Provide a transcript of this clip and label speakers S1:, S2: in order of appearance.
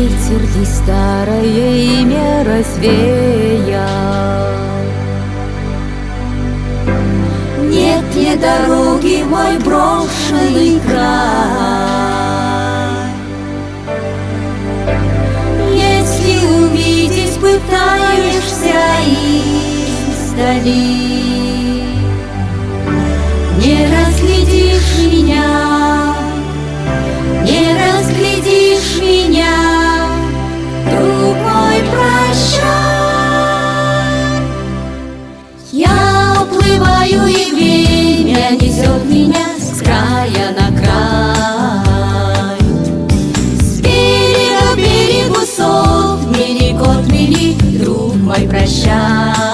S1: ветер здесь старое имя развеял. Нет мне дороги, мой брошенный край. Если увидеть пытаешься издали, не разглядишь меня, не разглядишь меня, друг мой, прощай. Я уплываю, и время несет меня с края на край. С берега к берегу сотни рек отмели, друг мой, прощай.